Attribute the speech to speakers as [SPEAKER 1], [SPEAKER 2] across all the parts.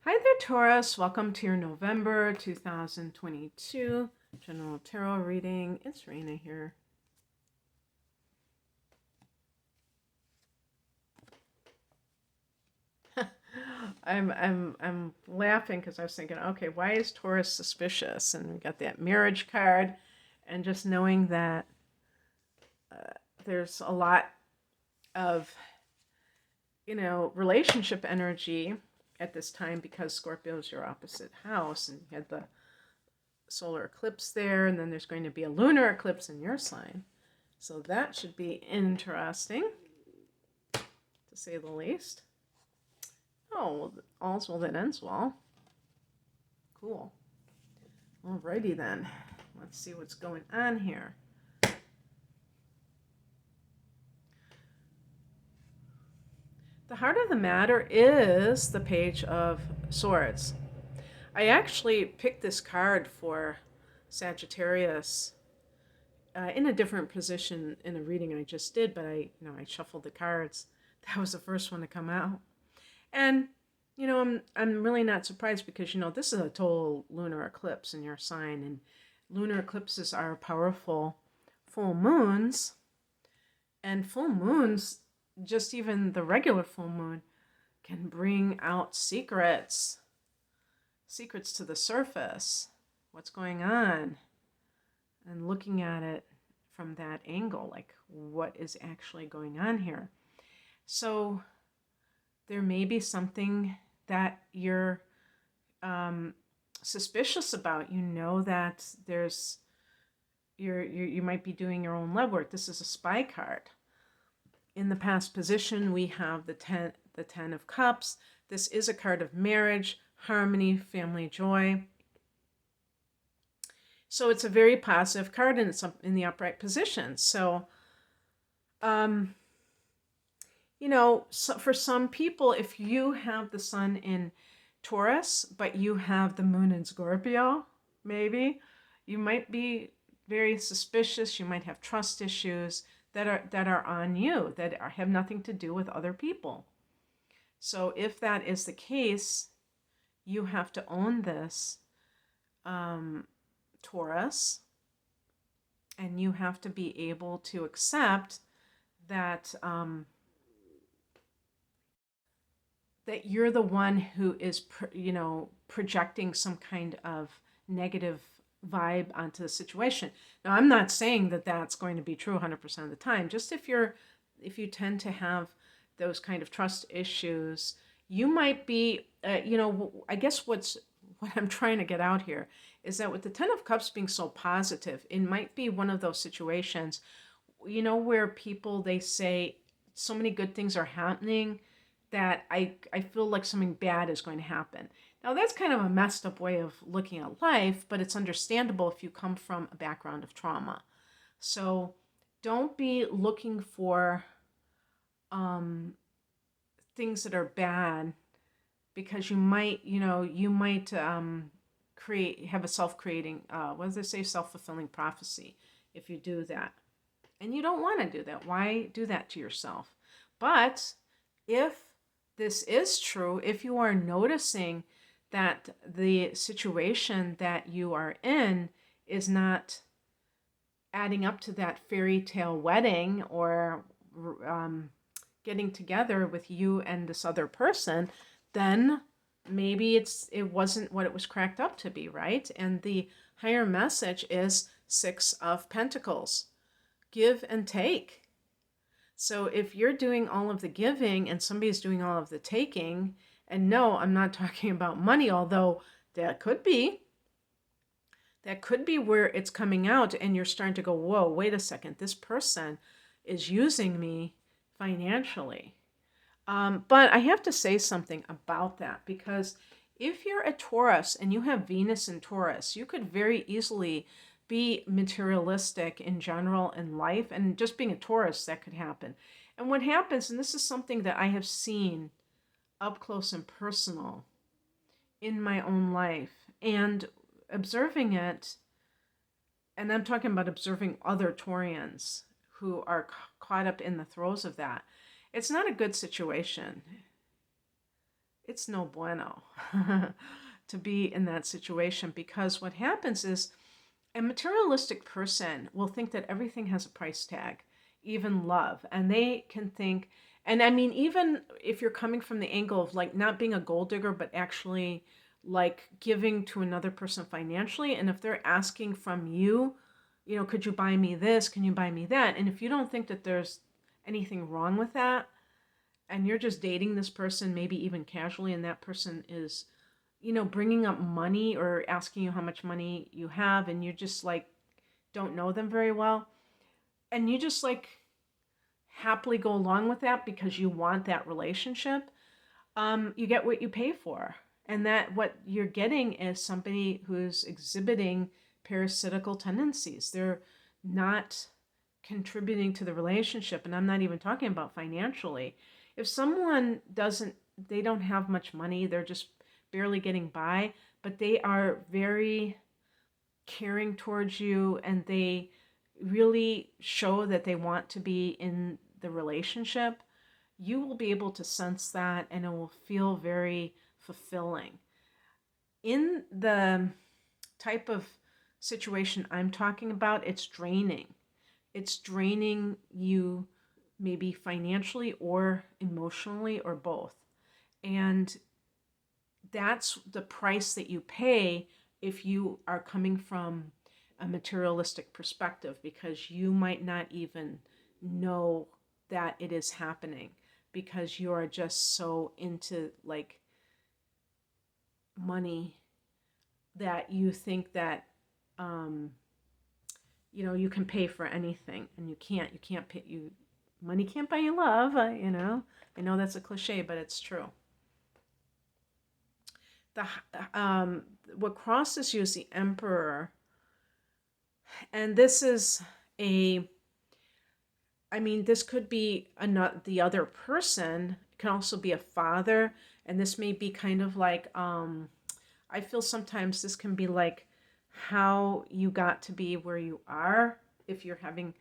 [SPEAKER 1] Hi there, Taurus. Welcome to your November 2022 general tarot reading. It's Raina here. I'm laughing because I was thinking, okay, why is Taurus suspicious? And we got that marriage card, and just knowing that there's a lot of relationship energy at this time because Scorpio is your opposite house, and you had the solar eclipse there, and then there's going to be a lunar eclipse in your sign. So that should be interesting, to say the least. Oh, well, all's well that ends well. Cool. Alrighty then. Let's see what's going on here. The heart of the matter is the Page of Swords. I actually picked this card for Sagittarius in a different position in a reading I just did, but I shuffled the cards. That was the first one to come out. And I'm really not surprised because this is a total lunar eclipse in your sign, and lunar eclipses are powerful full moons, and full moons, just even the regular full moon, can bring out secrets to the surface. What's going on? And looking at it from that angle, like what is actually going on here. So there may be something that you're suspicious about. That you might be doing your own legwork. This is a spy card. In the past position, we have the Ten of Cups. This is a card of marriage, harmony, family joy. So it's a very positive card, and it's in the upright position. So, so for some people, if you have the sun in Taurus, but you have the moon in Scorpio, maybe, you might be very suspicious. You might have trust issues that are on you, that have nothing to do with other people. So if that is the case, you have to own this, Taurus, and you have to be able to accept that that you're the one who is projecting some kind of negative vibe onto the situation. Now, I'm not saying that that's going to be true 100% of the time. Just if you tend to have those kind of trust issues, you might be I guess what I'm trying to get out here is that with the Ten of Cups being so positive, it might be one of those situations, where people, they say so many good things are happening that I feel like something bad is going to happen. Now, that's kind of a messed up way of looking at life, but it's understandable if you come from a background of trauma. So don't be looking for things that are bad, because you might have a self-creating, what does they say, self-fulfilling prophecy if you do that. And you don't want to do that. Why do that to yourself? But if this is true, if you are noticing that the situation that you are in is not adding up to that fairy tale wedding, or getting together with you and this other person, then maybe it wasn't what it was cracked up to be, right? And the higher message is Six of Pentacles. Give and take. So if you're doing all of the giving and somebody's doing all of the taking, and no, I'm not talking about money, although that could be where it's coming out, and you're starting to go, whoa, wait a second, this person is using me financially. But I have to say something about that, because if you're a Taurus and you have Venus in Taurus, you could very easily be materialistic in general in life, and just being a Taurus, that could happen. And what happens, and this is something that I have seen up close and personal in my own life, and observing it, and I'm talking about observing other Taurians who are caught up in the throes of that. It's not a good situation. it's no bueno to be in that situation, because what happens is a materialistic person will think that everything has a price tag, even love. And they can think, and I mean, even if you're coming from the angle of like not being a gold digger, but actually like giving to another person financially. And if they're asking from you, could you buy me this? Can you buy me that? And if you don't think that there's anything wrong with that, and you're just dating this person, maybe even casually, and that person is, bringing up money or asking you how much money you have, and you just like don't know them very well, and you just like happily go along with that because you want that relationship, you get what you pay for. And that what you're getting is somebody who's exhibiting parasitical tendencies. They're not contributing to the relationship. And I'm not even talking about financially. If someone doesn't, they don't have much money, they're just barely getting by, but they are very caring towards you, and they really show that they want to be in the relationship, you will be able to sense that, and it will feel very fulfilling. In the type of situation I'm talking about, it's draining. It's draining you, maybe financially or emotionally or both. And that's the price that you pay if you are coming from a materialistic perspective, because you might not even know that it is happening, because you are just so into like money that you think that um, you can pay for anything, and you can't pay. You Money can't buy you love. I know that's a cliche, but it's true. The What crosses you is the Emperor, and this is a. I mean, this could be another the other person. It can also be a father, and this may be kind of like. I feel sometimes this can be like how you got to be where you are. If you're having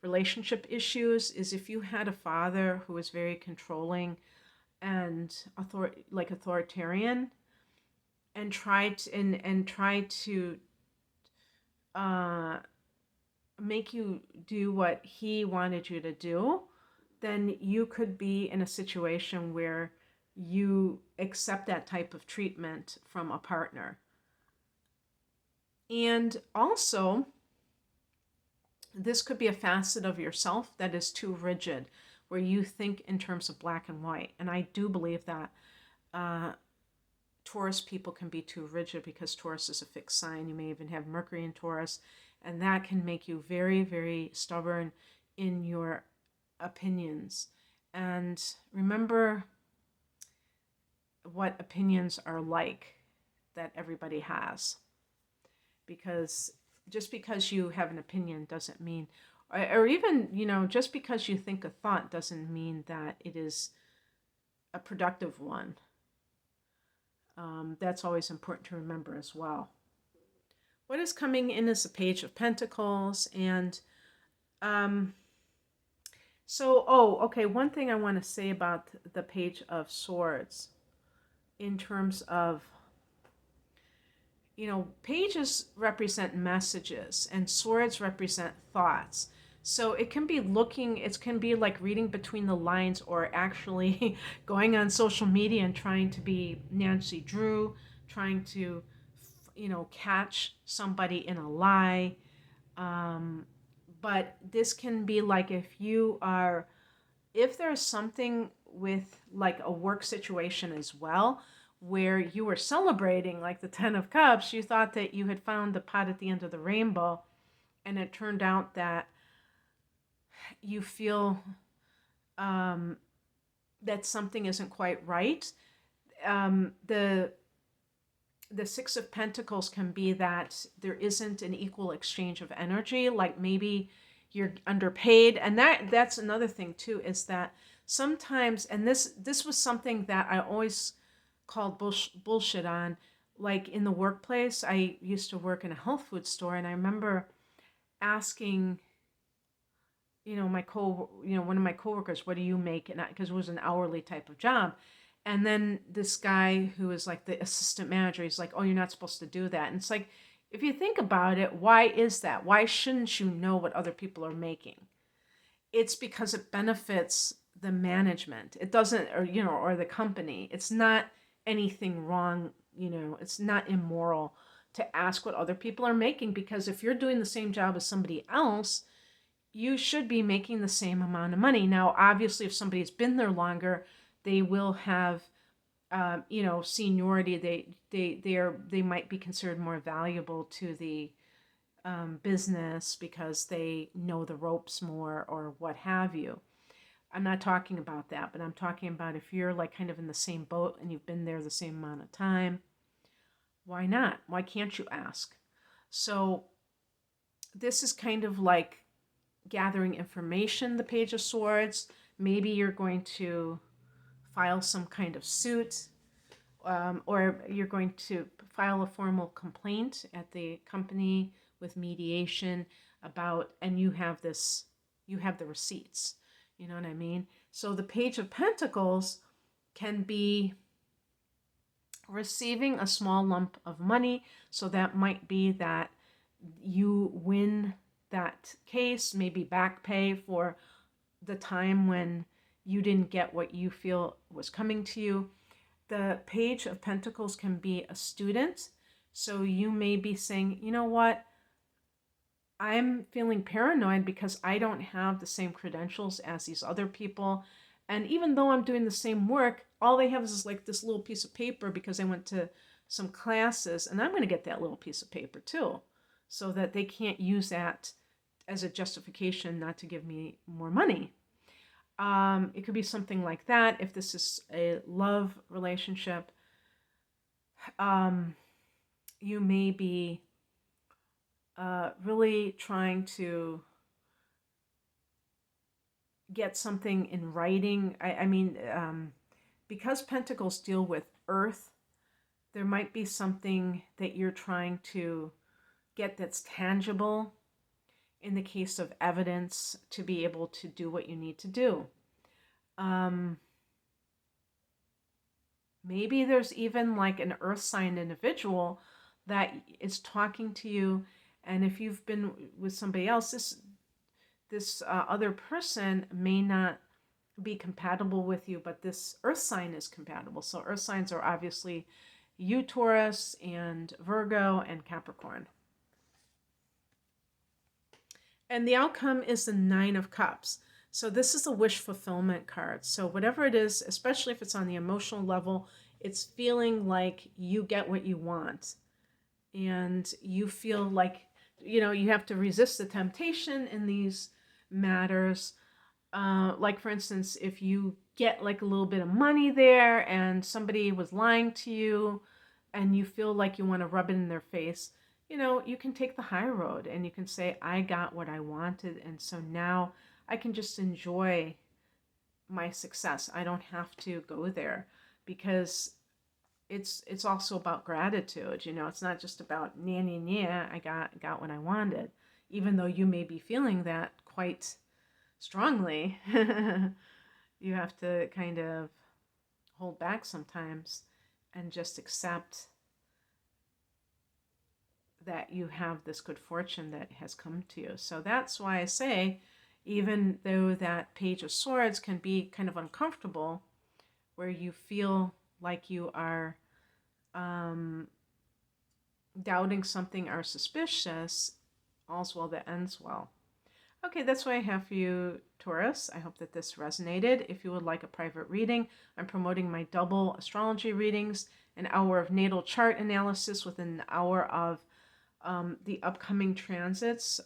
[SPEAKER 1] relationship issues, is if you had a father who was very controlling and authoritarian, and tried to uh, make you do what he wanted you to do, then you could be in a situation where you accept that type of treatment from a partner. And also, this could be a facet of yourself that is too rigid, where you think in terms of black and white. And I do believe that uh, Taurus people can be too rigid, because Taurus is a fixed sign. You may even have Mercury in Taurus, and that can make you very, very stubborn in your opinions. And remember what opinions are like that everybody has, because just because you have an opinion doesn't mean, or even, just because you think a thought doesn't mean that it is a productive one. That's always important to remember as well. What is coming in is the Page of Pentacles, and um, okay, one thing I want to say about the Page of Swords in terms of, pages represent messages and swords represent thoughts. So it can be like reading between the lines, or actually going on social media and trying to be Nancy Drew, trying to, catch somebody in a lie. Um, but this can be like if there's something with like a work situation as well, where you were celebrating like the 10 of cups, you thought that you had found the pot at the end of the rainbow, and it turned out that you feel um, that something isn't quite right. The Six of Pentacles can be that there isn't an equal exchange of energy, like maybe you're underpaid. And that's another thing too, is that sometimes, and this was something that I always called bullshit on, like in the workplace. I used to work in a health food store, and I remember asking, one of my coworkers, what do you make? And because it was an hourly type of job, And then this guy who is like the assistant manager, he's like, oh, you're not supposed to do that. And it's like, if you think about it, why is that? Why shouldn't you know what other people are making? It's because it benefits the management. It doesn't, or, or the company. It's not anything wrong, it's not immoral to ask what other people are making, because if you're doing the same job as somebody else, you should be making the same amount of money. Now, obviously, if somebody's been there longer, they will have, seniority. They might be considered more valuable to the business because they know the ropes more or what have you. I'm not talking about that, but I'm talking about if you're like kind of in the same boat and you've been there the same amount of time, why not? Why can't you ask? So this is kind of like gathering information, the Page of Swords. Maybe you're going to file some kind of suit, or you're going to file a formal complaint at the company with mediation about, and you have the receipts. You know what I mean? So the Page of Pentacles can be receiving a small lump of money. So that might be that you win that case, maybe back pay for the time when you didn't get what you feel was coming to you. The Page of Pentacles can be a student. So you may be saying, you know what? I'm feeling paranoid because I don't have the same credentials as these other people. And even though I'm doing the same work, all they have is like this little piece of paper because I went to some classes, and I'm going to get that little piece of paper too, so that they can't use that as a justification not to give me more money. It could be something like that. If this is a love relationship, you may be really trying to get something in writing. I mean, because Pentacles deal with earth, there might be something that you're trying to get that's tangible in the case of evidence to be able to do what you need to do. Maybe there's even like an earth sign individual that is talking to you, and if you've been with somebody else, this other person may not be compatible with you, but this earth sign is compatible. So earth signs are obviously you, Taurus, and Virgo, and Capricorn. And the outcome is the Nine of Cups. So this is a wish fulfillment card. So whatever it is, especially if it's on the emotional level, it's feeling like you get what you want. And you feel like, you have to resist the temptation in these matters. Like, for instance, if you get like a little bit of money there and somebody was lying to you and you feel like you want to rub it in their face, you can take the high road and you can say, I got what I wanted. And so now I can just enjoy my success. I don't have to go there, because it's also about gratitude. It's not just about I got what I wanted, even though you may be feeling that quite strongly. You have to kind of hold back sometimes and just accept that you have this good fortune that has come to you. So that's why I say, even though that Page of Swords can be kind of uncomfortable, where you feel like you are doubting something or suspicious, all's well that ends well. Okay, that's what I have for you, Taurus. I hope that this resonated. If you would like a private reading, I'm promoting my double astrology readings, an hour of natal chart analysis within an hour of the upcoming transits,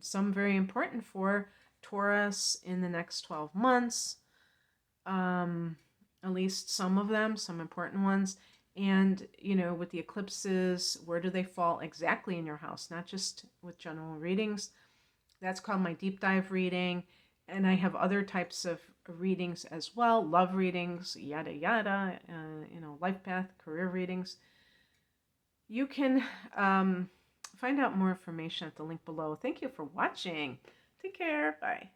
[SPEAKER 1] some very important for Taurus in the next 12 months, at least some of them, some important ones. And, with the eclipses, where do they fall exactly in your house? Not just with general readings. That's called my deep dive reading. And I have other types of readings as well, love readings, yada, yada, life path, career readings. You can find out more information at the link below. Thank you for watching. Take care. Bye.